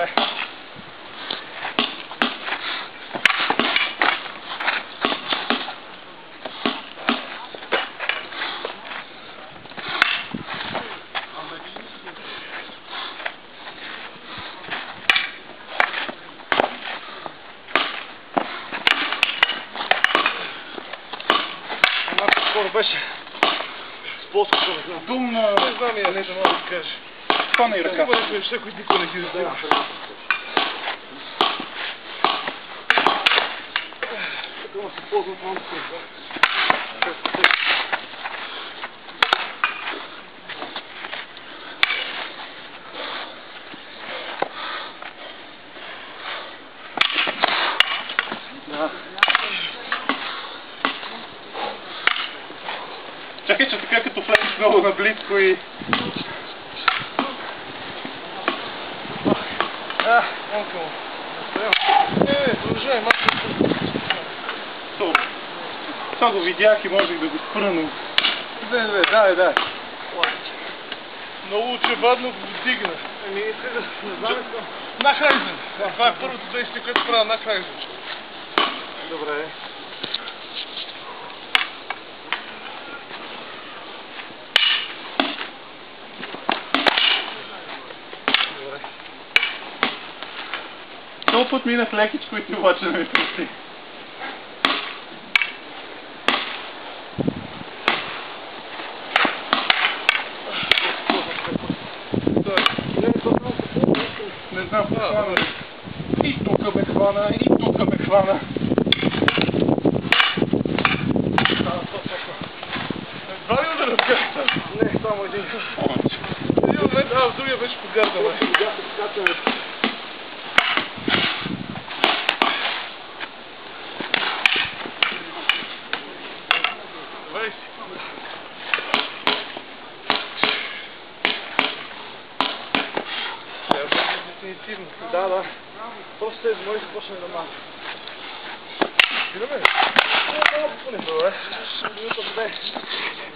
Добре. Скоро беше споското, не знам. Думно... Не знам я, нещо мога да кажа. Хвана и ръка. Така бъде нещо, който никой не ги издава. Така да се ползвам малко. Чакай, че така като влезеш много наблизко и... Онко. Продължай, малко. Това го видях и можех да го спра, но... Дай. Много очевадно го вдигна. Исках да не знам какво. Нахайзен. Това е първото действие, което правя нахайзен. Добре. Този път минах лекичко и ти обаче не ми прости. Не знам какво хвана. И тука ме хвана, и тука ме хвана. Два ли удара вкарта? Не, само един. Един момент, в другия беше подгардал. Дефинитивно. Да. Просто тези мои започне да мазят. Спираме ли? Добре. Минута 2.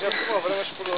Аз това време ще продължа.